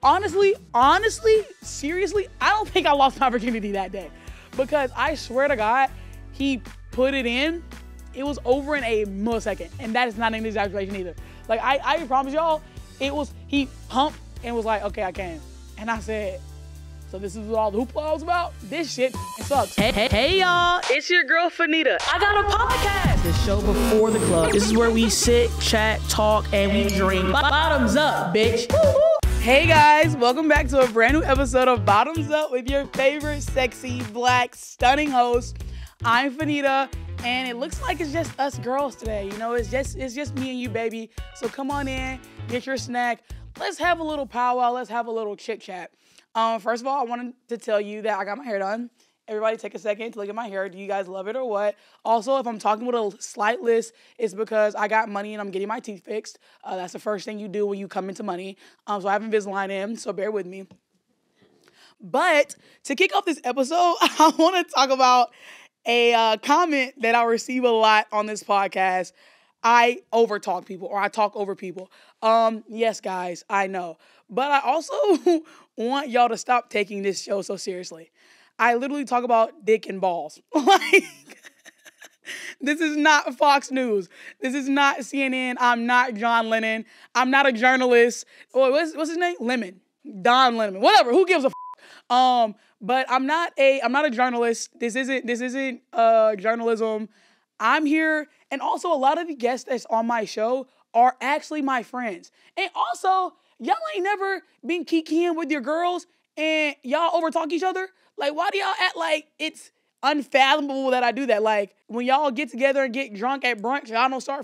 Honestly, seriously, I don't think I lost my virginity that day. Because I swear to God, he put it in. It was over in a millisecond. And that is not an exaggeration either. Like, I promise y'all, he pumped and was like, okay, I can. And I said, so this is what all the hoopla was about? This shit sucks. Hey y'all, it's your girl Fannita. I got a podcast. The show before the club. This is where we sit, chat, talk, and we drink. Bottoms up, bitch. Woo-hoo. Hey guys, welcome back to a brand new episode of Bottoms Up with your favorite sexy, black, stunning host. I'm Fannita, and it looks like it's just us girls today. You know, it's just me and you, baby. So come on in, get your snack. Let's have a little powwow. Let's have a little chit chat. First of all, I wanted to tell you that I got my hair done. Everybody take a second to look at my hair. Do you guys love it or what? Also, if I'm talking with a slight lisp, it's because I got money and I'm getting my teeth fixed. That's the first thing you do when you come into money. So I have Invisalign in, so bear with me. But to kick off this episode, I want to talk about a comment that I receive a lot on this podcast. I overtalk people, or I talk over people. Yes, guys, I know. But I also want y'all to stop taking this show so seriously. I literally talk about dick and balls. Like, this is not Fox News. This is not CNN. I'm not John Lennon. I'm not a journalist. What's his name? Lemon. Don Lemon. Whatever. Who gives a f? But I'm not a journalist. This isn't journalism. I'm here, and also a lot of the guests that's on my show are actually my friends. And also, y'all ain't never been kikiing with your girls and y'all overtalk each other. Like, why do y'all act like it's unfathomable that I do that? Like, when y'all get together and get drunk at brunch, y'all don't start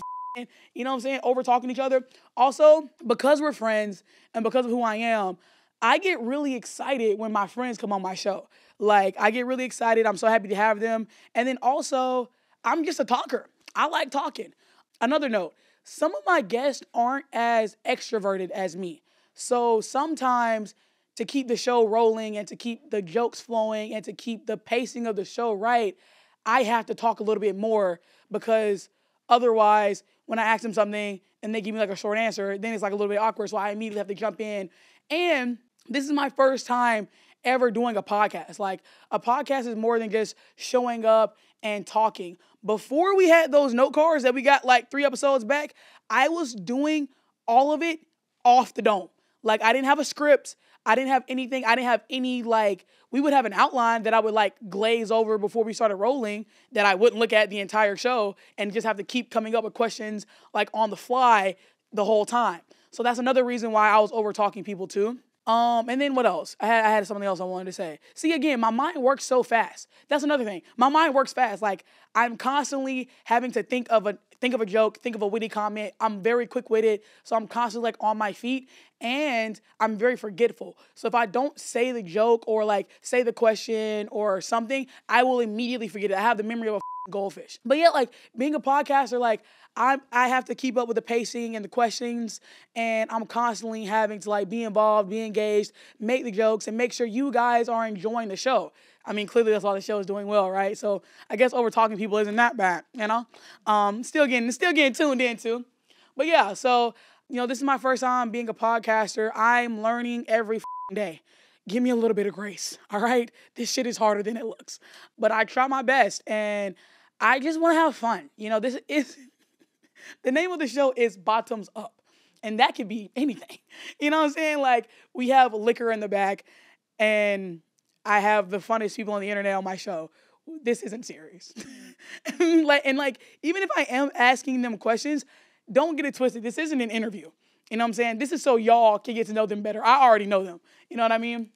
you know what I'm saying, overtalking each other. Also, because we're friends and because of who I am, I get really excited when my friends come on my show. Like, I get really excited. I'm so happy to have them. And then also, I'm just a talker. I like talking. Another note, some of my guests aren't as extroverted as me. So sometimes to keep the show rolling and to keep the jokes flowing and to keep the pacing of the show right, I have to talk a little bit more, because otherwise when I ask them something and they give me like a short answer, then it's like a little bit awkward. So I immediately have to jump in. And this is my first time ever doing a podcast. Like, a podcast is more than just showing up and talking. Before we had those note cards that we got like 3 episodes back, I was doing all of it off the dome. Like, I didn't have a script. I didn't have anything. I didn't have any, like, we would have an outline that I would like glaze over before we started rolling, that I wouldn't look at the entire show and just have to keep coming up with questions like on the fly the whole time. So that's another reason why I was over talking people too. And then what else? I had something else I wanted to say. See, again, my mind works so fast. That's another thing. My mind works fast. Like, I'm constantly having to think of a joke, think of a witty comment. I'm very quick-witted, so I'm constantly like on my feet, and I'm very forgetful. So if I don't say the joke or like say the question or something, I will immediately forget it. I have the memory of a goldfish. But yeah, like, being a podcaster, like, I have to keep up with the pacing and the questions, and I'm constantly having to like be involved, be engaged, make the jokes, and make sure you guys are enjoying the show. I mean, clearly that's why the show is doing well, right? So I guess over talking people isn't that bad, you know? Still getting tuned in too. But yeah, so, you know, this is my first time being a podcaster. I'm learning every day. Give me a little bit of grace, all right? This shit is harder than it looks. But I try my best, and I just want to have fun. You know, this is... The name of the show is Bottoms Up, and that could be anything. You know what I'm saying? Like, we have liquor in the back, and I have the funniest people on the internet on my show. This isn't serious. Even if I am asking them questions, don't get it twisted. This isn't an interview. You know what I'm saying? This is so y'all can get to know them better. I already know them. You know what I mean?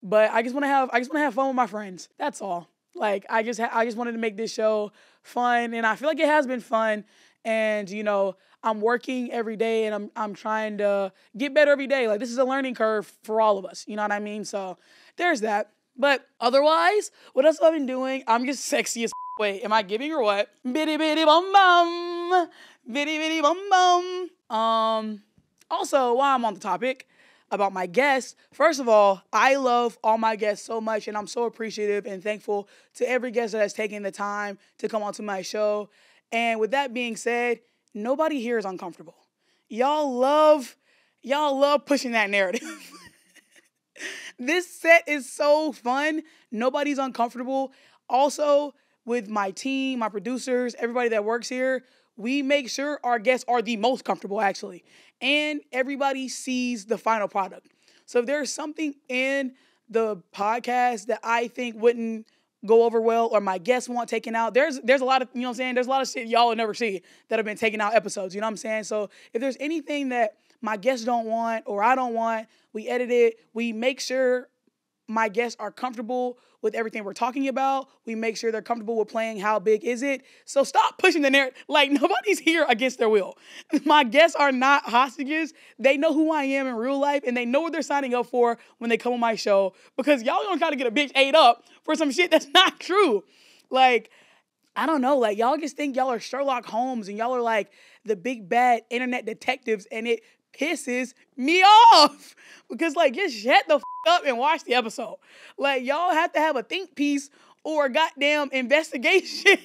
But I just want to have fun with my friends. That's all. Like, I just wanted to make this show fun, and I feel like it has been fun. And, you know, I'm working every day, and I'm trying to get better every day. Like, this is a learning curve for all of us. You know what I mean? So there's that. But otherwise, what else have I been doing? I'm just sexy as wait, am I giving or what? Bitty bitty bum bum. Bitty bitty bum bum. Also, while I'm on the topic about my guests, first of all, I love all my guests so much, and I'm so appreciative and thankful to every guest that has taken the time to come onto my show. And with that being said, nobody here is uncomfortable. Y'all love pushing that narrative. This set is so fun. Nobody's uncomfortable. Also, with my team, my producers, everybody that works here, we make sure our guests are the most comfortable, actually. And everybody sees the final product. So if there's something in the podcast that I think wouldn't go over well or my guests want taken out, there's a lot of, you know what I'm saying? There's a lot of shit y'all will never see that have been taken out episodes, you know what I'm saying? So if there's anything that my guests don't want or I don't want, we edit it. We make sure my guests are comfortable with everything we're talking about. We make sure they're comfortable with playing How Big Is It? So stop pushing the narrative. Like, nobody's here against their will. My guests are not hostages. They know who I am in real life, and they know what they're signing up for when they come on my show, because y'all don't try to get a bitch ate up for some shit that's not true. Like, I don't know. Like, y'all just think y'all are Sherlock Holmes, and y'all are like the big bad internet detectives, and it pisses me off. Because, like, just shut the up and watch the episode. Like, y'all have to have a think piece or a goddamn investigation.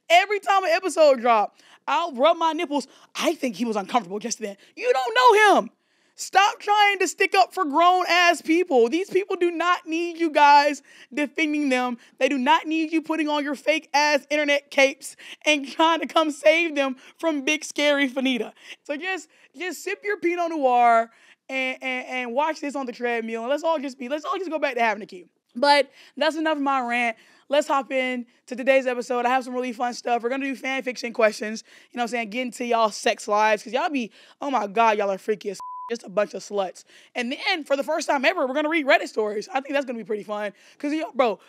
Every time an episode drop, I'll rub my nipples. I think he was uncomfortable just then. You don't know him. Stop trying to stick up for grown-ass people. These people do not need you guys defending them. They do not need you putting on your fake-ass internet capes and trying to come save them from big, scary Fannita. So just sip your Pinot Noir and watch this on the treadmill. And let's all just go back to having a key. But that's enough of my rant. Let's hop in to today's episode. I have some really fun stuff. We're going to do fan fiction questions. You know what I'm saying? Get into y'all sex lives. Because y'all be, oh my God, y'all are freaky as just a bunch of sluts. And then, for the first time ever, we're going to read Reddit stories. I think that's going to be pretty fun. Because, bro,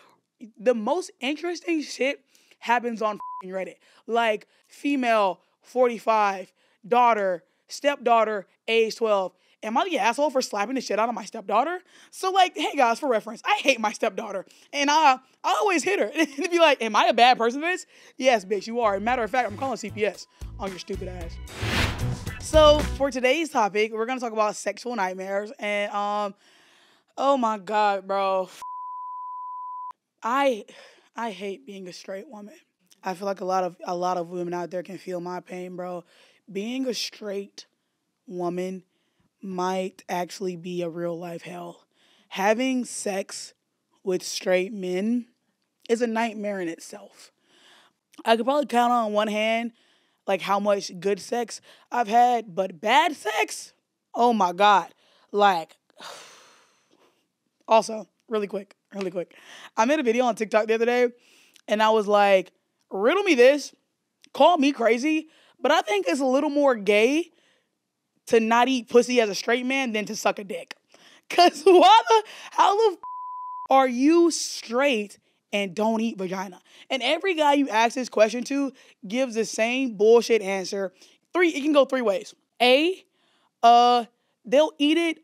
the most interesting shit happens on Reddit. Like, female, 45, daughter, stepdaughter, age 12. Am I the asshole for slapping the shit out of my stepdaughter? So, like, hey, guys, for reference, I hate my stepdaughter. And I always hit her. And be like, am I a bad person for this? Yes, bitch, you are. Matter of fact, I'm calling CPS on your stupid ass. So, for today's topic, we're going to talk about sexual nightmares. And, oh my God, bro. I hate being a straight woman. I feel like a lot of women out there can feel my pain, bro. Being a straight woman might actually be a real life hell. Having sex with straight men is a nightmare in itself. I could probably count on one hand like how much good sex I've had, but bad sex, oh my God. Like, also, really quick. I made a video on TikTok the other day, and I was like, riddle me this, call me crazy, but I think it's a little more gay to not eat pussy as a straight man than to suck a dick. Cause how the are you straight and don't eat vagina? And every guy you ask this question to gives the same bullshit answer. It can go three ways. A, they'll eat it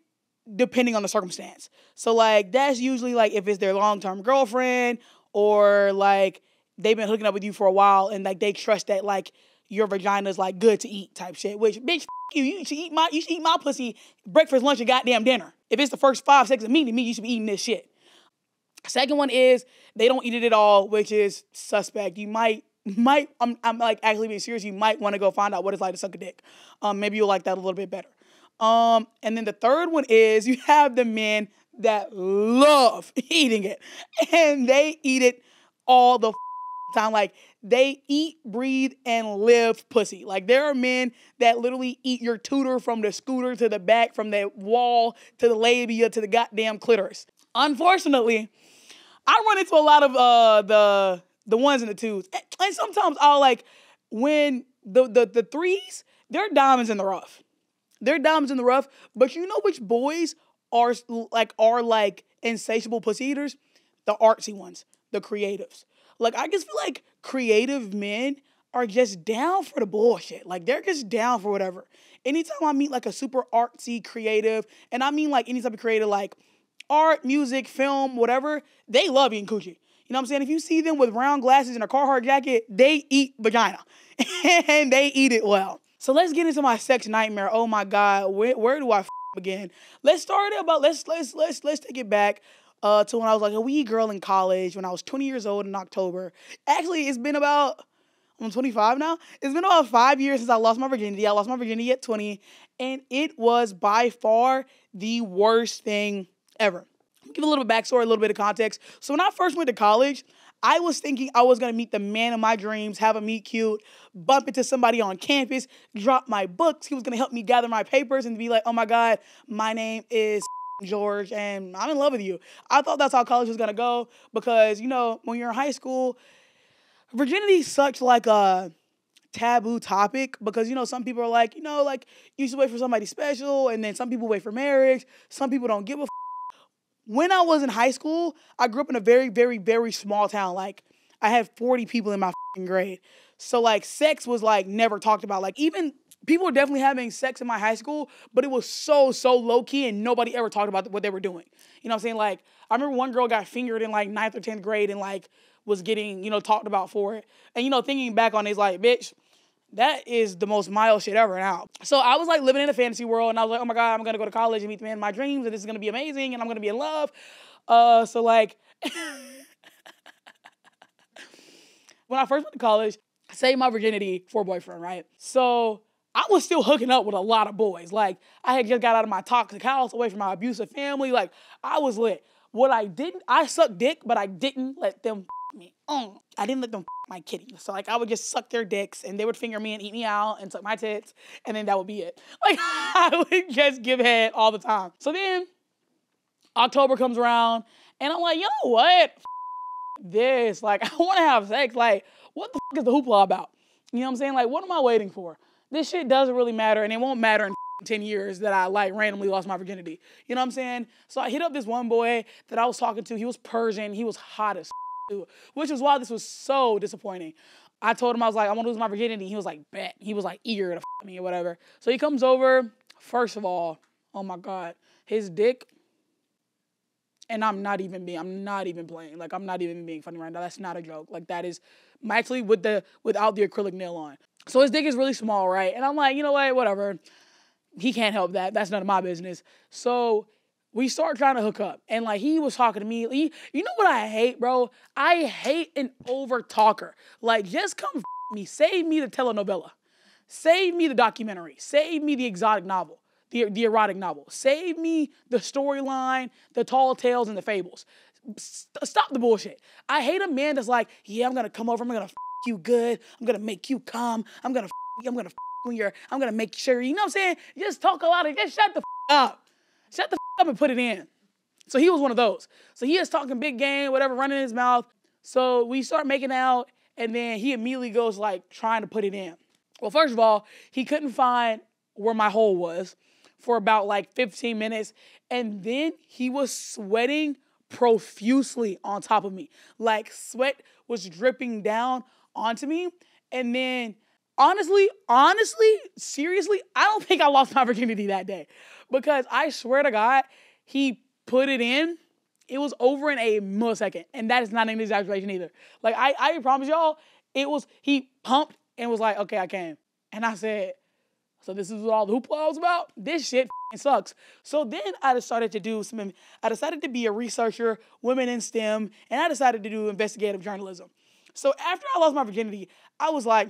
depending on the circumstance. So, like, that's usually, like, if it's their long-term girlfriend or, like, they've been hooking up with you for a while and, like, they trust that, like, your vagina's, like, good to eat type shit. Which, bitch, you should eat my pussy breakfast, lunch, and goddamn dinner. If it's the first 5 seconds of meeting me, you should be eating this shit. Second one is they don't eat it at all, which is suspect. You might, I'm like actually being serious. You might want to go find out what it's like to suck a dick. Maybe you'll like that a little bit better. And then the third one is you have the men that love eating it, and they eat it all the time. Like, they eat, breathe, and live pussy. Like, there are men that literally eat your tooter from the scooter to the back, from the wall to the labia to the goddamn clitoris. Unfortunately, I run into a lot of the ones and the twos. And sometimes I'll, like, when the threes, they're diamonds in the rough. They're diamonds in the rough. But you know which boys are like insatiable pussy eaters? The artsy ones, the creatives. Like, I just feel like creative men are just down for the bullshit. Like, they're just down for whatever. Anytime I meet, like, a super artsy creative, and I mean, like, any type of creative, like, art, music, film, whatever, they love eating coochie. You know what I'm saying? If you see them with round glasses and a Carhartt jacket, they eat vagina. And they eat it well. So let's get into my sex nightmare. Oh my God, where do I begin? Let's take it back to when I was like a wee girl in college, when I was 20 years old in October. Actually, I'm 25 now. It's been about 5 years since I lost my virginity. I lost my virginity at 20, and it was by far the worst thing ever. Give a little bit of backstory, a little bit of context. So when I first went to college, I was thinking I was going to meet the man of my dreams, have a meet cute, bump into somebody on campus, drop my books. He was going to help me gather my papers and be like, oh my God, my name is George and I'm in love with you. I thought that's how college was going to go because, you know, when you're in high school, virginity is such like a taboo topic because, you know, some people are like, you know, like you should wait for somebody special and then some people wait for marriage. Some people don't give a When I was in high school, I grew up in a very, very, very small town. Like, I had 40 people in my grade. So, like, sex was, like, never talked about. Like, even people were definitely having sex in my high school, but it was so low-key, and nobody ever talked about what they were doing. You know what I'm saying? Like, I remember one girl got fingered in, like, 9th or 10th grade and, like, was getting, you know, talked about for it. And, you know, thinking back on it, it's like, bitch, that is the most mild shit ever now. So I was like living in a fantasy world and I was like, oh my God, I'm going to go to college and meet the man of my dreams and this is going to be amazing and I'm going to be in love. So like, when I first went to college, I saved my virginity for a boyfriend, right? So I was still hooking up with a lot of boys. Like I had just got out of my toxic house, away from my abusive family. Like I was lit. I sucked dick, but I didn't let them me. I didn't let them my kitty. So like I would just suck their dicks and they would finger me and eat me out and suck my tits and then that would be it. Like I would just give head all the time. So then October comes around and I'm like, you know what? This, like I want to have sex. Like what the is the hoopla about? You know what I'm saying? Like what am I waiting for? This shit doesn't really matter and it won't matter in 10 years that I like randomly lost my virginity. You know what I'm saying? So I hit up this one boy that I was talking to. He was Persian. He was hot as which is why this was so disappointing. I told him, I was like, I want to lose my virginity. He was like, bet. He was like eager to me or whatever. So he comes over. First of all, oh my God, his dick. And I'm not even playing. Like, I'm not even being funny right now. That's not a joke. Like, that is actually without the acrylic nail on. So his dick is really small, right? And I'm like, you know what, whatever. He can't help that. That's none of my business. So we start trying to hook up. And, like, he was talking to me. You know what I hate, bro? I hate an over-talker. Like, just come me. Save me the telenovela. Save me the documentary. Save me the exotic novel, the erotic novel. Save me the storyline, the tall tales, and the fables. Stop the bullshit. I hate a man that's like, yeah, I'm going to come over. I'm going to you good. I'm going to make you come. I'm going to make sure, you know what I'm saying? Just talk a lot of, just shut the up. Shut the up and put it in. So he was one of those. So he is talking big game, whatever, running in his mouth. So we start making out, and then he immediately goes like trying to put it in. Well, first of all, he couldn't find where my hole was for about like 15 minutes. And then he was sweating profusely on top of me. Like sweat was dripping down onto me. And then honestly, seriously, I don't think I lost my virginity that day. Because I swear to God, he put it in. It was over in a millisecond. And that is not an exaggeration either. Like, I promise y'all, he pumped and was like, okay, I came. And I said, so this is what all the hoopla was about? This shit sucks. So then I decided to be a researcher, women in STEM, and I decided to do investigative journalism. So after I lost my virginity, I was like,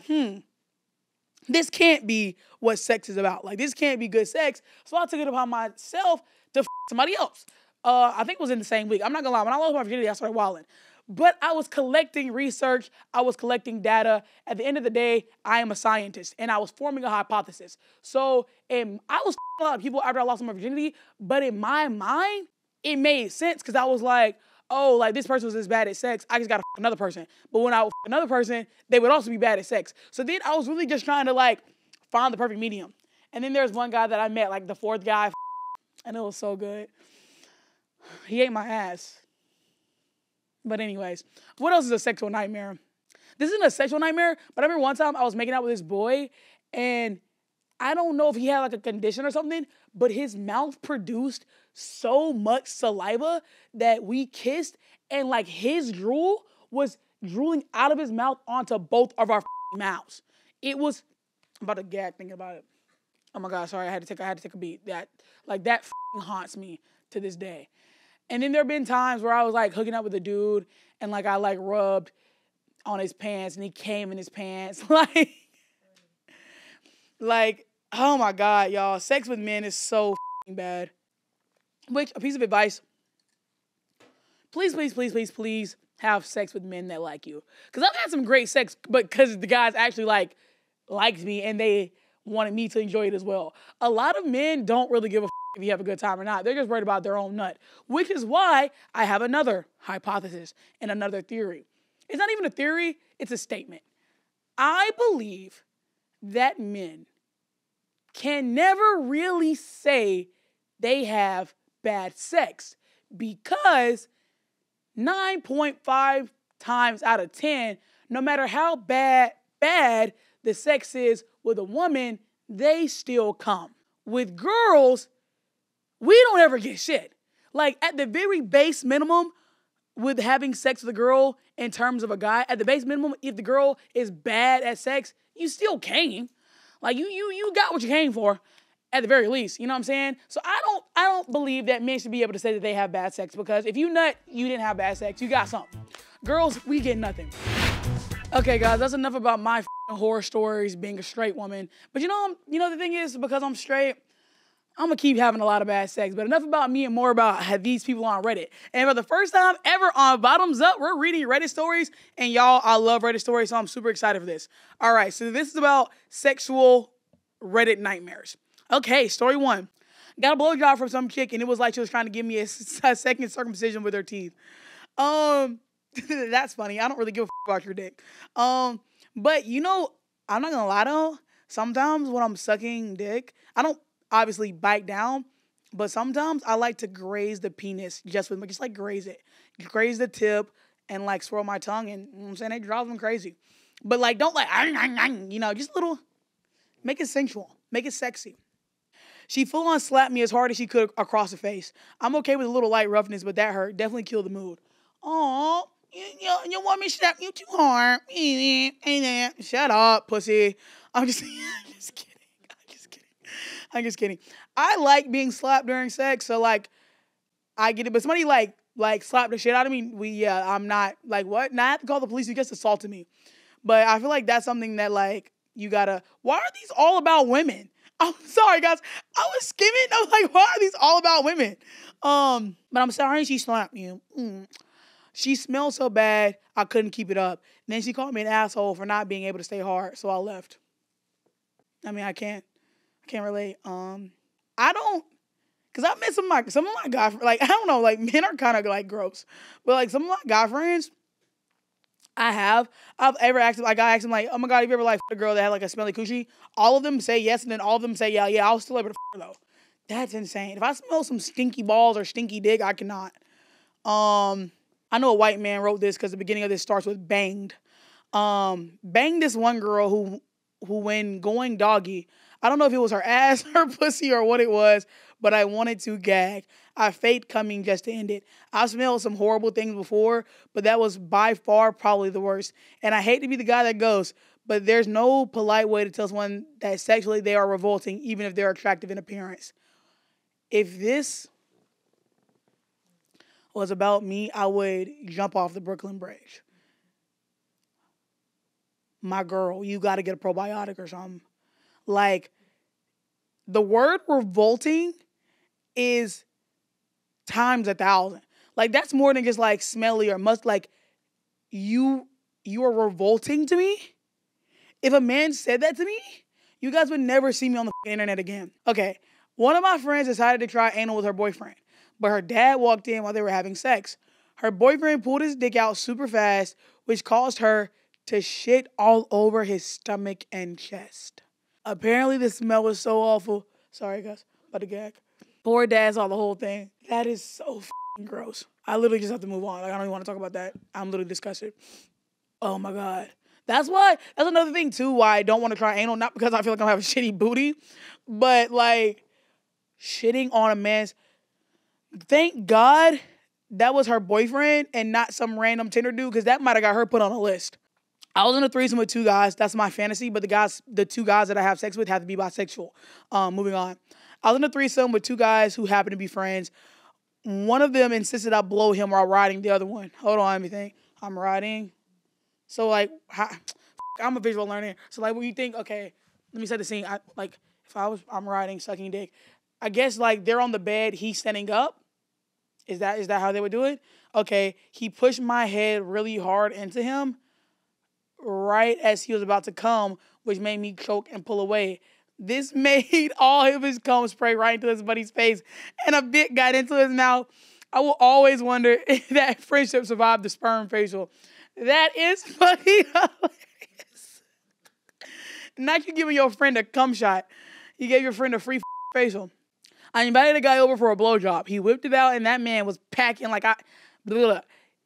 this can't be what sex is about. Like, this can't be good sex. So I took it upon myself to somebody else. I think it was in the same week. I'm not gonna lie. When I lost my virginity, I started wilding. But I was collecting research. I was collecting data. At the end of the day, I am a scientist, and I was forming a hypothesis. So I was a lot of people after I lost my virginity, but in my mind, it made sense because I was like, oh, like this person was as bad at sex. I just got to another person. But when I would another person, they would also be bad at sex. So then I was really just trying to like find the perfect medium. And then there's one guy that I met, like the fourth guy, and it was so good. He ate my ass. But anyways, what else is a sexual nightmare? This isn't a sexual nightmare, but I remember one time I was making out with this boy, and I don't know if he had like a condition or something, but his mouth produced so much saliva that we kissed, and like his drool was drooling out of his mouth onto both of our mouths. I'm about to gag thinking about it. Oh my God, sorry, I had to take a beat. That haunts me to this day. And then there have been times where I was like hooking up with a dude and like I like rubbed on his pants and he came in his pants. like, oh my God, y'all. Sex with men is so bad. Which, a piece of advice, please, please, please, please, please have sex with men that like you. Because I've had some great sex, but because the guys actually liked me and they wanted me to enjoy it as well. A lot of men don't really give a if you have a good time or not. They're just worried about their own nut, which is why I have another hypothesis and another theory. It's not even a theory, it's a statement. I believe that men can never really say they have bad sex because 9.5 times out of 10, no matter how bad the sex is with a woman, they still come. With girls, we don't ever get shit. Like, at the very base minimum, with having sex with a girl in terms of a guy, at the base minimum, if the girl is bad at sex, you still came. Like, you got what you came for, at the very least. You know what I'm saying? So I don't believe that men should be able to say that they have bad sex, because if you nut, you didn't have bad sex. You got something. Girls, we get nothing. Okay, guys, that's enough about my horror stories being a straight woman. But you know the thing is, because I'm straight, I'm going to keep having a lot of bad sex. But enough about me and more about these people on Reddit. And for the first time ever on Bottoms Up, we're reading Reddit stories. And y'all, I love Reddit stories, so I'm super excited for this. All right, so this is about sexual Reddit nightmares. Okay, story 1. Got a blowjob from some chick, and it was like she was trying to give me a second circumcision with her teeth. That's funny. I don't really give a about your dick. But I'm not going to lie though. Sometimes when I'm sucking dick, I don't obviously bite down, but sometimes I like to graze the penis just like graze it. Graze the tip and like swirl my tongue, and you know what I'm saying, it drives them crazy. But like, don't like, just a little, make it sensual, make it sexy. She full on slapped me as hard as she could across the face. I'm okay with a little light roughness, but that hurt. Definitely killed the mood. Aw, you want me to slap you too hard. Shut up, pussy. I'm just kidding. I like being slapped during sex, so like, I get it. But somebody like slapped the shit out of me. I'm not like, what? Now I have to call the police. You just assaulted me. But I feel like that's something that like you gotta. Why are these all about women? I'm sorry, guys. I was skimming. I was like, why are these all about women? But I'm sorry she slapped you. She smelled so bad, I couldn't keep it up. And then she called me an asshole for not being able to stay hard, so I left. I mean, I can't relate. Cause I've met some of my guy, like, I don't know, like, men are kind of like gross, but like some of my guy friends, I've ever asked them, like, I asked them like, oh my God, have you ever like a girl that had like a smelly coochie? All of them say yes, and then all of them say yeah, I was still able to her though. That's insane. If I smell some stinky balls or stinky dick, I cannot. I know a white man wrote this because the beginning of this starts with banged. Banged this one girl who when going doggy, I don't know if it was her ass, her pussy, or what it was, but I wanted to gag. I faked coming just to end it. I've smelled some horrible things before, but that was by far probably the worst. And I hate to be the guy that goes, but there's no polite way to tell someone that sexually they are revolting, even if they're attractive in appearance. If this was about me, I would jump off the Brooklyn Bridge. My girl, you got to get a probiotic or something. Like, the word revolting is times 1,000. Like, that's more than just like smelly or must. Like, you are revolting to me. If a man said that to me, you guys would never see me on the internet again. Okay, one of my friends decided to try anal with her boyfriend, but her dad walked in while they were having sex. Her boyfriend pulled his dick out super fast, which caused her to shit all over his stomach and chest. Apparently the smell was so awful. Sorry, guys, about to gag. Poor dad saw the whole thing. That is so f***ing gross. I literally just have to move on. Like, I don't even want to talk about that. I'm literally disgusted. Oh my God. That's another thing too why I don't want to try anal. Not because I feel like I'm having a shitty booty, but like shitting on a man's. Thank God that was her boyfriend and not some random Tinder dude, because that might have got her put on a list. I was in a threesome with 2 guys. That's my fantasy, but the 2 guys that I have sex with have to be bisexual. Moving on. I was in a threesome with 2 guys who happened to be friends. One of them insisted I blow him while riding the other one. Hold on, let me think. I'm riding. So, like, I'm a visual learner. So, like, when you think, okay, let me set the scene. I'm riding, sucking dick. I guess, like, they're on the bed, he's standing up. Is that how they would do it? Okay, he pushed my head really hard into him right as he was about to come, which made me choke and pull away. This made all of his cum spray right into his buddy's face, and a bit got into his mouth. I will always wonder if that friendship survived the sperm facial. That is fucking hilarious. Not you giving your friend a cum shot. You gave your friend a free facial. I invited a guy over for a blowjob. He whipped it out, and that man was packing like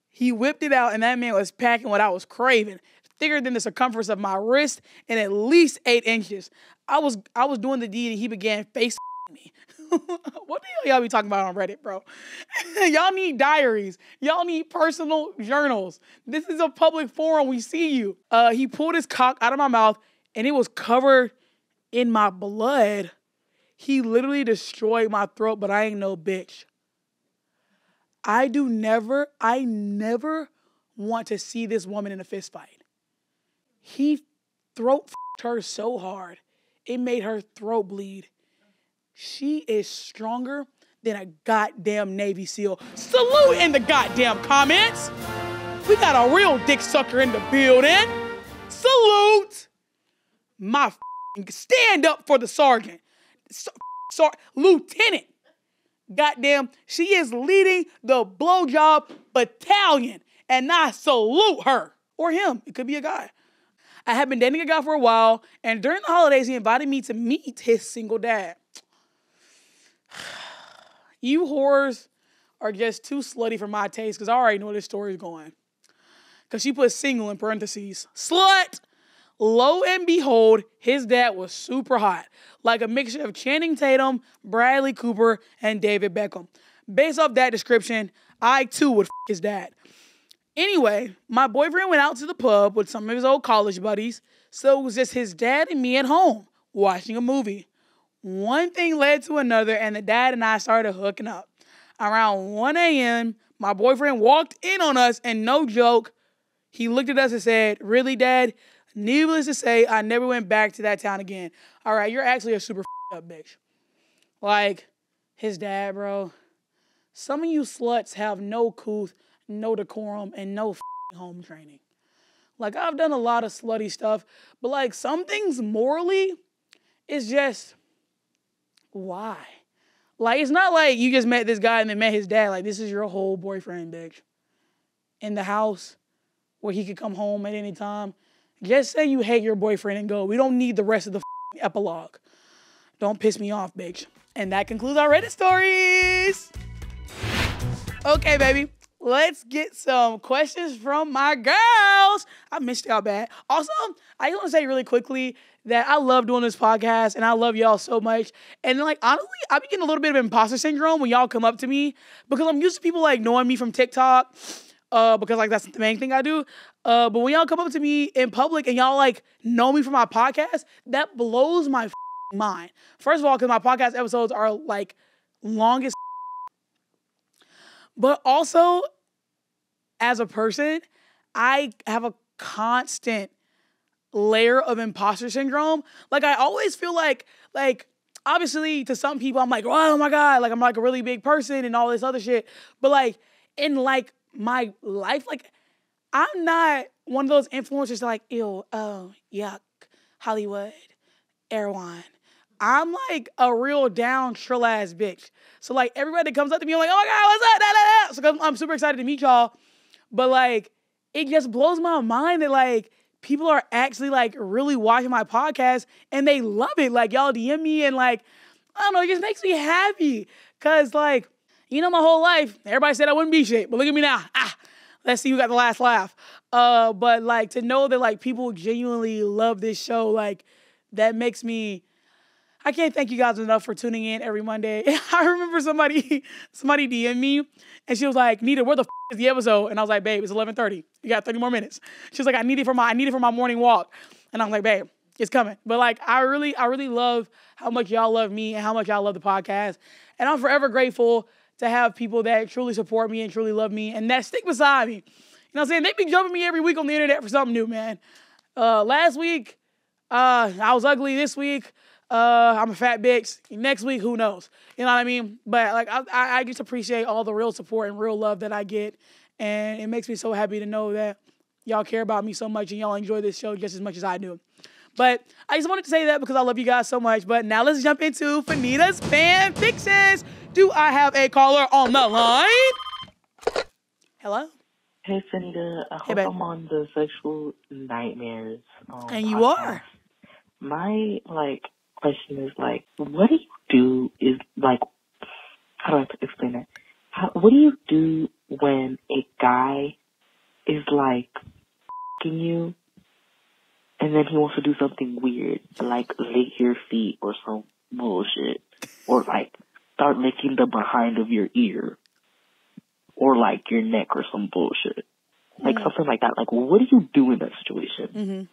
He whipped it out, and that man was packing what I was craving. Thicker than the circumference of my wrist and at least 8 inches. I was doing the deed, and he began face me. What the hell y'all be talking about on Reddit, bro? Y'all need diaries. Y'all need personal journals. This is a public forum. We see you. He pulled his cock out of my mouth, and it was covered in my blood. He literally destroyed my throat, but I ain't no bitch. I never want to see this woman in a fist fight. He throat f***ed her so hard, it made her throat bleed. She is stronger than a goddamn Navy SEAL. Salute in the goddamn comments. We got a real dick sucker in the building. Salute. My stand up for the sergeant. Lieutenant. Goddamn, she is leading the blowjob battalion, and I salute her. Or him. It could be a guy. I had been dating a guy for a while, and during the holidays, he invited me to meet his single dad. You whores are just too slutty for my taste, because I already know where this story is going. Because she put single in parentheses. Slut! Lo and behold, his dad was super hot. Like a mixture of Channing Tatum, Bradley Cooper, and David Beckham. Based off that description, I too would f*** his dad. Anyway, my boyfriend went out to the pub with some of his old college buddies, so it was just his dad and me at home, watching a movie. One thing led to another, and the dad and I started hooking up. Around 1 a.m., my boyfriend walked in on us, and no joke, he looked at us and said, "Really, Dad?" Needless to say, I never went back to that town again. All right, you're actually a super up bitch. Like, his dad, bro. Some of you sluts have no couth, no decorum, and no home training. Like, I've done a lot of slutty stuff, but like, some things morally, it's just, why? Like, it's not like you just met this guy and then met his dad. Like, this is your whole boyfriend, bitch. In the house where he could come home at any time. Just say you hate your boyfriend and go. We don't need the rest of the epilogue. Don't piss me off, bitch. And that concludes our Reddit stories. Okay, baby. Let's get some questions from my girls. I missed y'all bad. Also, I just want to say really quickly that I love doing this podcast and I love y'all so much. And like, honestly, I be getting a little bit of imposter syndrome when y'all come up to me because I'm used to people like knowing me from TikTok. Because like that's the main thing I do. But when y'all come up to me in public and y'all like know me from my podcast, that blows my mind. First of all, because my podcast episodes are like longest. But also, as a person, I have a constant layer of imposter syndrome. Like I always feel like obviously to some people I'm like, oh my God, like I'm like a really big person and all this other shit. But like in like my life, like I'm not one of those influencers like, ew, oh, yuck, Hollywood, Erewhon. I'm like a real down, trill ass bitch. So like everybody that comes up to me, I'm like, oh my God, what's up? Da, da, da. So I'm super excited to meet y'all. But like, it just blows my mind that like people are actually like really watching my podcast and they love it. Like y'all DM me and like, I don't know, it just makes me happy. Cause like, you know, my whole life, everybody said I wouldn't be shit, but look at me now. Let's see who got the last laugh. But like to know that like people genuinely love this show, like that makes me, I can't thank you guys enough for tuning in every Monday. I remember somebody DM me and she was like, Nita, where the is the episode? And I was like, babe, it's 11:30. You got 30 more minutes. She was like, I need it for my morning walk. And I was like, babe, it's coming. But like, I really love how much y'all love me and how much y'all love the podcast. And I'm forever grateful to have people that truly support me and truly love me and that stick beside me. You know what I'm saying? They be jumping me every week on the internet for something new, man. Last week, I was ugly. This week, I'm a fat bitch. Next week, who knows? You know what I mean? But like, I just appreciate all the real support and real love that I get, and it makes me so happy to know that y'all care about me so much and y'all enjoy this show just as much as I do. But I just wanted to say that because I love you guys so much. But now let's jump into Fannita's fan fixes. Do I have a caller on the line? Hello? Hey, Fannita. I hope I'm on the Sexual Nightmares And you podcast. are. My, question is, what do you do is, how do I explain that? What do you do when a guy is, f***ing you, and then he wants to do something weird, like lick your feet or some bullshit, or, start licking the behind of your ear, or, your neck or some bullshit? Something like that. What do you do in that situation? Mm-hmm.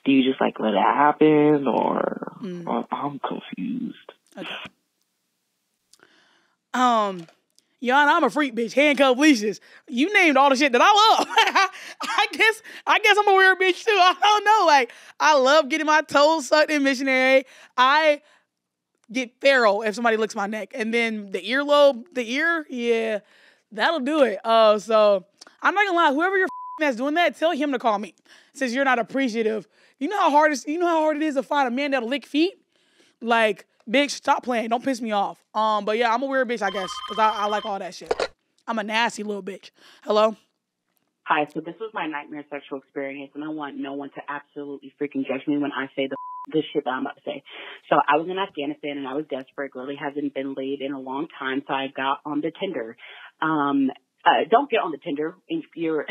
Do you just, let it happen, or I'm confused? Okay. Yana, I'm a freak bitch. Handcuff leashes. You named all the shit that I love. I guess I'm a weird bitch too. I don't know. I love getting my toes sucked in missionary. I get feral if somebody licks my neck. And then the earlobe, yeah, that'll do it. So I'm not gonna lie, whoever your that's doing that, tell him to call me. Since you're not appreciative. You know how hard it is to find a man that'll lick feet? Bitch, stop playing. Don't piss me off. But yeah, I'm a weird bitch, I guess, because I like all that shit. I'm a nasty little bitch. Hello? Hi, so this was my nightmare sexual experience, and I want no one to absolutely freaking judge me when I say the shit that I'm about to say. So I was in Afghanistan, and I was desperate. Really hasn't been laid in a long time, so I got on the Tinder. Don't get on the Tinder if you're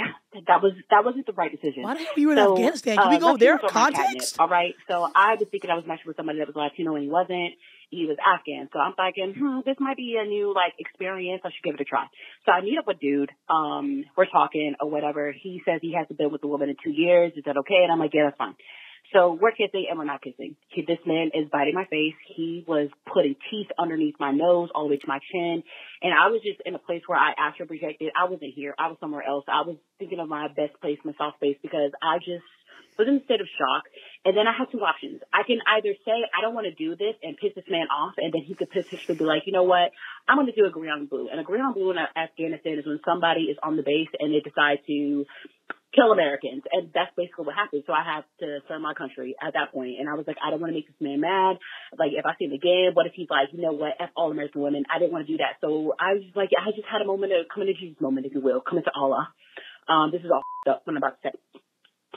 that wasn't the right decision. Why the hell were you in Afghanistan? Can we go there? Context? All right. So I was thinking I was matching with somebody that was Latino, and he wasn't. He was Afghan. So I'm thinking, this might be a new experience. I should give it a try. So I meet up with dude. We're talking or whatever. He says he hasn't been with the woman in 2 years. Is that okay? And I'm like, yeah, that's fine. So we're kissing and we're not kissing. This man is biting my face. He was putting teeth underneath my nose all the way to my chin. And I was just in a place where I astral projected. I wasn't here. I was somewhere else. I was thinking of my best place, my soft space, because I just was in a state of shock. And then I had two options. I can either say, I don't want to do this and piss this man off. And then he could potentially be like, you know what? I'm going to do a green on blue. And a green on blue in Afghanistan is when somebody is on the base and they decide to kill Americans. And that's basically what happened. So I had to serve my country at that point. And I was like, I don't want to make this man mad. If I see him again, what if he's like, you know what, F all American women. I didn't want to do that. So I was like, I just had a moment of coming to Jesus moment, if you will, coming to Allah. This is all up what I'm about to say.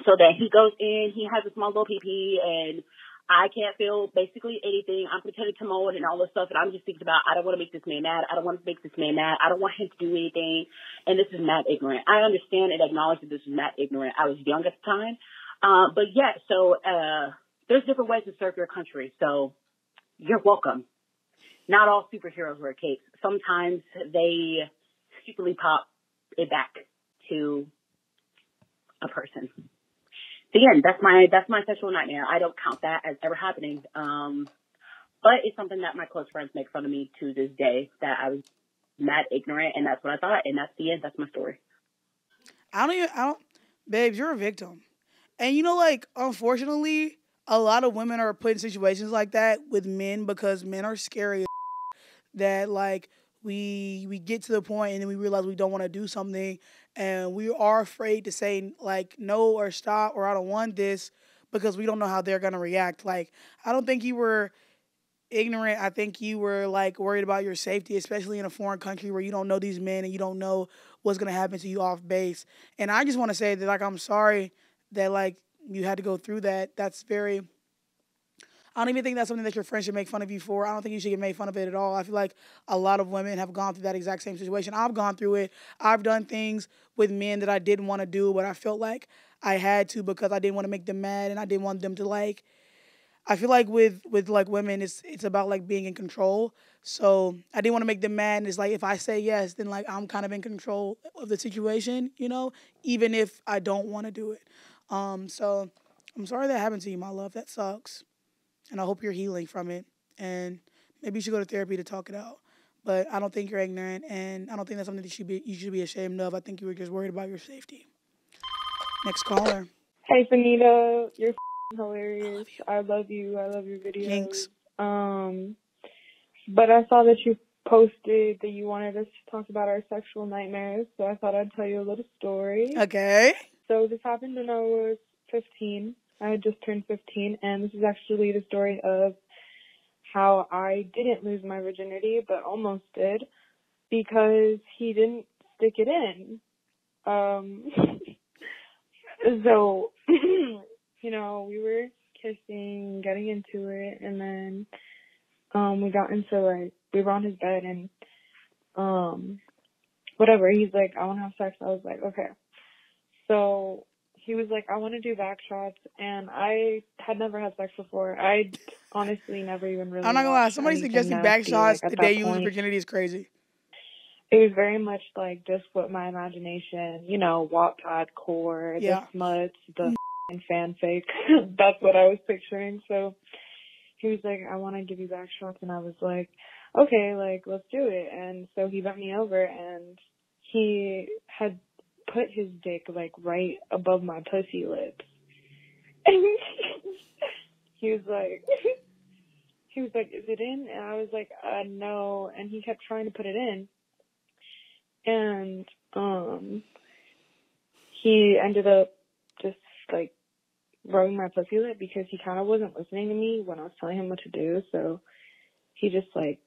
So then he goes in, he has a small little pee-pee, and I can't feel basically anything. I'm pretending to moan and all this stuff, and I'm just thinking about, I don't want to make this man mad. I don't want to make this man mad. I don't want him to do anything. And this is mad ignorant. I understand and acknowledge that this is mad ignorant. I was young at the time. But yeah, so there's different ways to serve your country. So you're welcome. Not all superheroes wear capes. Sometimes they secretly pop it back to a person. So again, that's my sexual nightmare. I don't count that as ever happening. But it's something that my close friends make fun of me to this day, that I was mad ignorant, and that's what I thought, and that's the end. That's my story. Babes, you're a victim. And unfortunately, a lot of women are put in situations like that with men because men are scary that we get to the point and then we realize we don't want to do something and we are afraid to say no or stop or I don't want this because we don't know how they're going to react. I don't think you were ignorant. I think you were worried about your safety, especially in a foreign country where you don't know these men and you don't know what's going to happen to you off base. And I just want to say that I'm sorry that you had to go through that. That's very... I don't even think that's something that your friends should make fun of you for. I don't think you should get made fun of it at all. I feel like a lot of women have gone through that exact same situation. I've gone through it. I've done things with men that I didn't want to do, but I felt like I had to because I didn't want to make them mad and I didn't want them to I feel like with women, it's about being in control. So I didn't want to make them mad. And it's if I say yes, then I'm kind of in control of the situation, even if I don't want to do it. So I'm sorry that happened to you, my love. That sucks. And I hope you're healing from it. And maybe you should go to therapy to talk it out. But I don't think you're ignorant, and I don't think that's something that you should be ashamed of. I think you were just worried about your safety. Next caller. Hey, Fannita. You're hilarious. I love you. I love your videos. Thanks. But I saw that you posted that you wanted us to talk about our sexual nightmares, so I thought I'd tell you a little story. Okay. So this happened when I was 15. I had just turned 15, and this is actually the story of how I didn't lose my virginity, but almost did, because he didn't stick it in. So, you know, we were kissing, getting into it, and then we got into, like, we were on his bed, and whatever, he's like, I want to have sex. I was like, okay. So he was like, I want to do back shots, and I had never had sex before. I honestly never even really I'm not gonna lie, watched somebody anything suggesting back nasty, shots like, the at day that you lose point. virginity is crazy. It was very much like just what my imagination, you know, Wattpad core, Yeah. the smuts, the fanfic. That's what I was picturing. So he was like, I want to give you back shots, and I was like, okay, like, let's do it. And so he bent me over, and he had put his dick, like, right above my pussy lips. And he was like, is it in? And I was like, no. And he kept trying to put it in. And he ended up just, like, rubbing my pussy lip because he kind of wasn't listening to me when I was telling him what to do. So he just, like,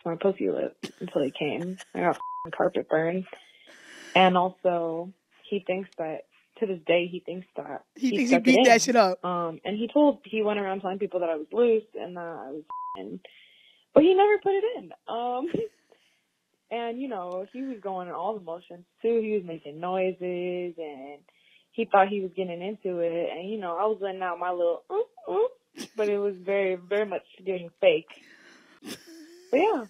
my pussy lip until he came. I got carpet burn. And also, he thinks that, to this day, he thinks that He thinks he stuck it beat in. that shit up. And he went around telling people that I was loose and that I was in. But he never put it in. And, you know, he was going in all the motions, too. He was making noises, and he thought he was getting into it. And, you know, I was letting out my little, but it was very, very much getting fake. But, yeah.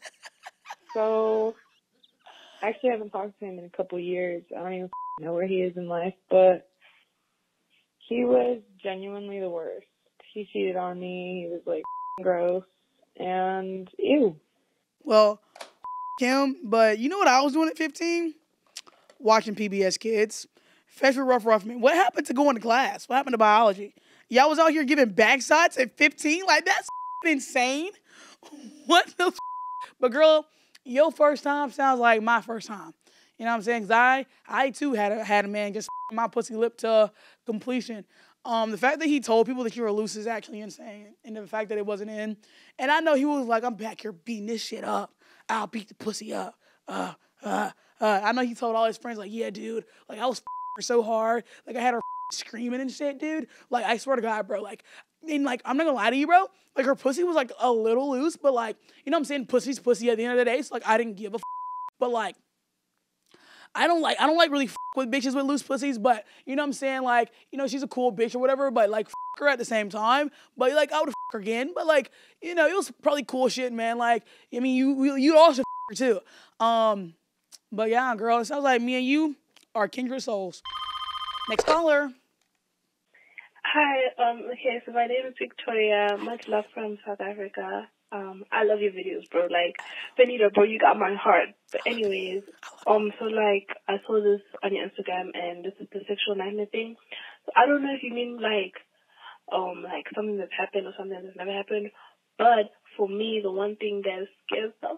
So, I actually haven't talked to him in a couple of years. I don't even know where he is in life, but he was genuinely the worst. He cheated on me. He was, like, gross. And, ew. Well, him, but you know what I was doing at 15? Watching PBS Kids. Freshman Rough Man. What happened to going to class? What happened to biology? Y'all was out here giving back shots at 15? Like, that's insane. What the But girl, your first time sounds like my first time. You know what I'm saying? Because I too had a man just my pussy lip to completion. The fact that he told people that you were loose is actually insane. And the fact that it wasn't in. And I know he was like, I'm back here beating this shit up. I'll beat the pussy up. I know he told all his friends, like, yeah, dude, like, I was her so hard. Like, I had her screaming and shit, dude. Like, I swear to God, bro, like, and, like, I'm not gonna lie to you, bro. Like, her pussy was, like, a little loose, but, like, you know what I'm saying? Pussy's pussy at the end of the day. So, like, I didn't give a But, like, I don't like really with bitches with loose pussies, but, you know what I'm saying? Like, you know, she's a cool bitch or whatever, but, like, her at the same time. But, like, I would her again. But, like, you know, it was probably cool shit, man. Like, I mean, you also her too. But yeah, girl, it sounds like me and you are kindred souls. Next caller. Hi, okay, so my name is Victoria. Much love from South Africa. I love your videos, bro. Like, Fannita, bro, you got my heart. But anyways, so like, I saw this on your Instagram, and this is the sexual nightmare thing. So I don't know if you mean like something that's happened or something that's never happened. But for me, the one thing that scares the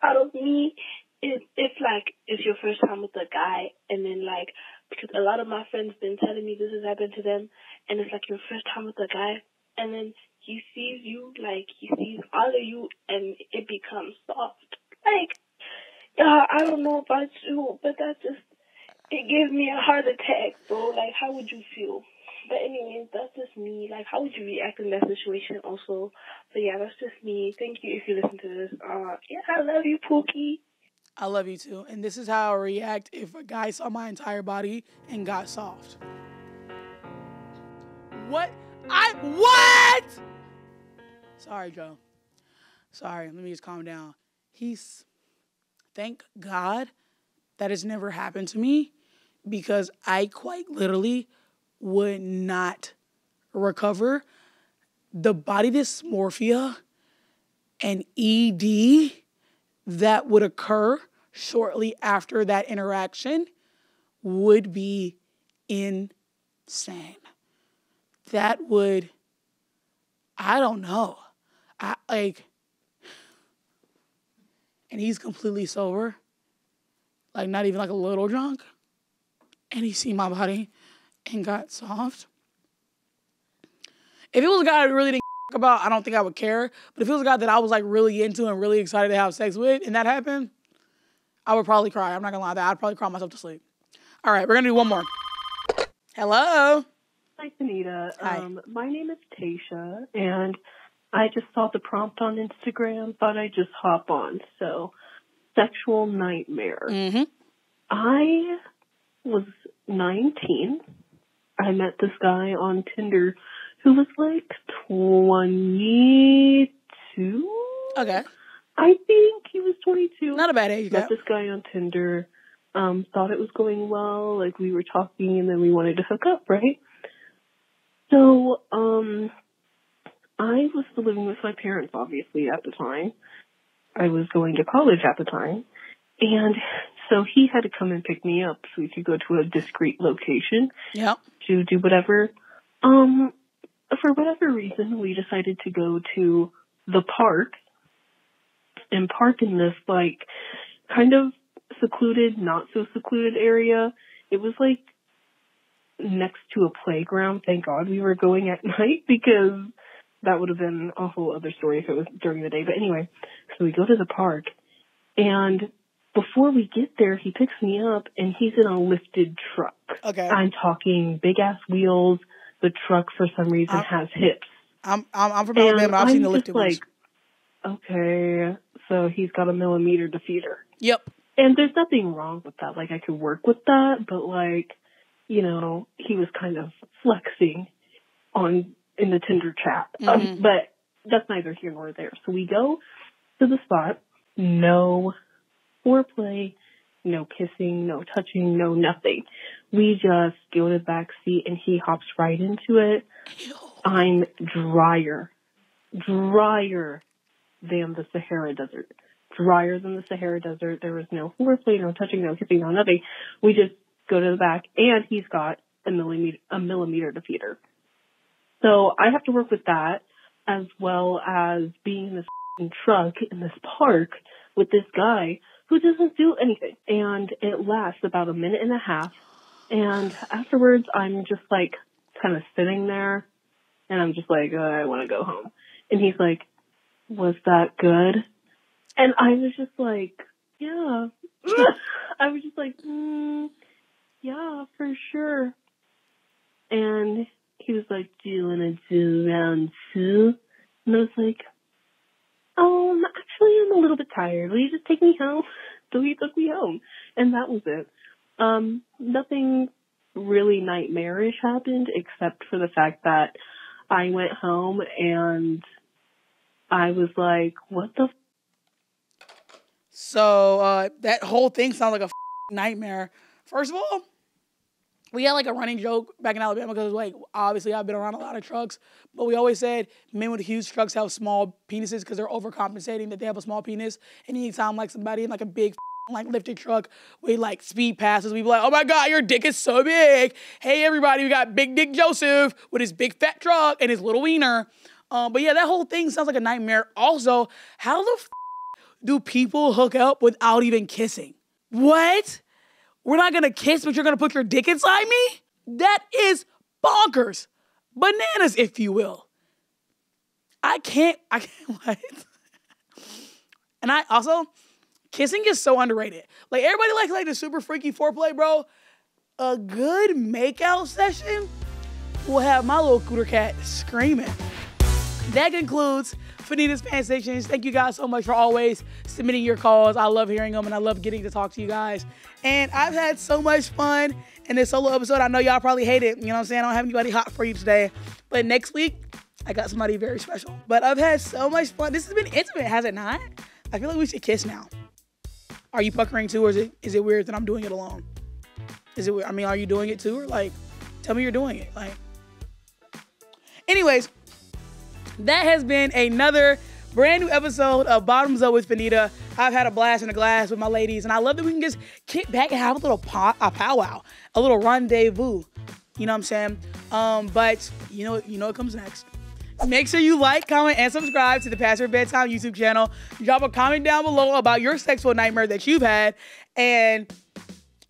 out of me is if like it's your first time with a guy, and then like, because a lot of my friends been telling me this has happened to them, and it's like your first time with a guy, and then he sees you, like he sees all of you, and it becomes soft. Like, I don't know about you, but it gives me a heart attack, bro. Like, how would you feel? But anyways, that's just me. Like, how would you react in that situation also? But yeah, that's just me. Thank you if you listen to this. Yeah, I love you, Pookie. I love you too. And this is how I react if a guy saw my entire body and got soft. What? What? Sorry, Joe. Sorry, let me just calm down. Thank God that has never happened to me, because I quite literally would not recover the body dysmorphia and ED that would occur shortly after that interaction would be insane. That would, I don't know. and he's completely sober. Like, not even like a little drunk. And he seen my body and got soft. If it was a guy I really didn't about, I don't think I would care. But if it was a guy that I was like really into and really excited to have sex with, and that happened, I would probably cry. I'm not gonna lie, I'd probably cry myself to sleep. All right, we're gonna do one more. Hello. Hi, Fannita. Hi. My name is Tasha, and I just saw the prompt on Instagram, thought I'd just hop on. So, sexual nightmare. Mm-hmm. I was 19. I met this guy on Tinder who was like 22. Okay. I think he was 22. Not a bad age Met gap. this guy on Tinder. Thought it was going well. Like, we were talking and then we wanted to hook up, right? So, I was still living with my parents, obviously, at the time. I was going to college at the time. And so he had to come and pick me up so we could go to a discreet location to do whatever. For whatever reason, we decided to go to the park and park in this, like, kind of secluded, not so secluded area. It was, like, next to a playground. Thank God we were going at night, because that would have been a whole other story if it was during the day. But anyway, so we go to the park, and before we get there, he picks me up, and he's in a lifted truck. Okay. I'm talking big-ass wheels. The truck, for some reason, has hips. I'm from Alabama. I've seen the lifted ones. Okay, so he's got a millimeter defeater. Yep. And there's nothing wrong with that. Like, I could work with that, but, like, you know, he was kind of flexing in the Tinder chat. Mm-hmm. But that's neither here nor there. So we go to the spot. No foreplay, no kissing, no touching, no nothing. We just go to the back seat and he hops right into it. I'm drier than the Sahara Desert. Drier than the Sahara Desert. There was no foreplay, no touching, no kissing, no nothing. We just go to the back, and he's got a millimeter defeater. So I have to work with that, as well as being in this truck in this park with this guy who doesn't do anything. And it lasts about a minute and a half. And afterwards, I'm just like kind of sitting there, and I'm just like, I want to go home. And he's like, was that good? And I was just like, yeah. I was just like, yeah, for sure. And he was like, do you want to do round 2? And I was like, actually, I'm a little bit tired. Will you just take me home? So he took me home. And that was it. Nothing really nightmarish happened, except for the fact that I went home and I was like, what the So that whole thing sounds like a nightmare. First of all, we had like a running joke back in Alabama because like obviously I've been around a lot of trucks, but we always said men with huge trucks have small penises because they're overcompensating that they have a small penis. And anytime like somebody in like a big like lifted truck with like speed passes, we be like, oh my God, your dick is so big. Hey everybody, we got Big Dick Joseph with his big fat truck and his little wiener. But yeah, that whole thing sounds like a nightmare. Also, how the do people hook up without even kissing? What? We're not gonna kiss, but you're gonna put your dick inside me? That is bonkers. Bananas, if you will. I can't, what? And I also, kissing is so underrated. Like, everybody likes like the super freaky foreplay, bro. A good makeout session will have my little cooter cat screaming. That concludes Fannita's Fan Stations. Thank you guys so much for always submitting your calls. I love hearing them, and I love getting to talk to you guys. And I've had so much fun in this solo episode. I know y'all probably hate it. You know what I'm saying? I don't have anybody hot for you today. But next week, I got somebody very special. But I've had so much fun. This has been intimate, has it not? I feel like we should kiss now. Are you puckering too, or is it weird that I'm doing it alone? Is it weird? I mean, are you doing it too? Or like, tell me you're doing it. Like, anyways, that has been another brand new episode of Bottoms Up with Fannita. I've had a blast in a glass with my ladies, and I love that we can just kick back and have a little powwow, a little rendezvous. You know what I'm saying? But you know what comes next. Make sure you like, comment, and subscribe to the Pastor Bedtime YouTube channel. Drop a comment down below about your sexual nightmare that you've had. And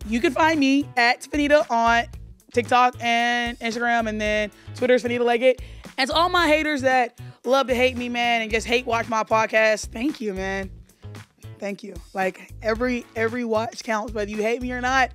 you can find me at Fannita on TikTok and Instagram, and then Twitter's Fannita Leggett. And to all my haters that love to hate me, man, and just hate watch my podcast, thank you, man. Thank you. Like, every watch counts, whether you hate me or not.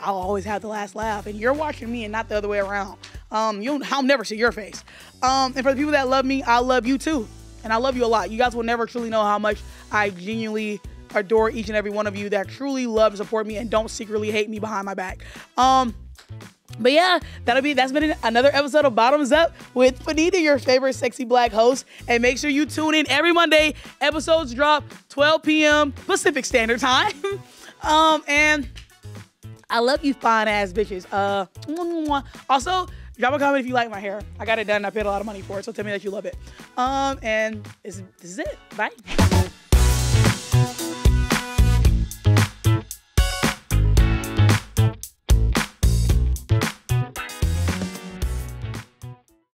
I'll always have the last laugh, and you're watching me and not the other way around. I'll never see your face. And for the people that love me, I love you too. And I love you a lot. You guys will never truly know how much I genuinely adore each and every one of you that truly love and support me and don't secretly hate me behind my back. But yeah, that's been another episode of Bottoms Up with Fannita, your favorite sexy black host. And make sure you tune in every Monday. Episodes drop 12 p.m. Pacific Standard Time. And I love you fine ass bitches. Also, drop a comment if you like my hair. I got it done. I paid a lot of money for it, so tell me that you love it. And this is it. Bye.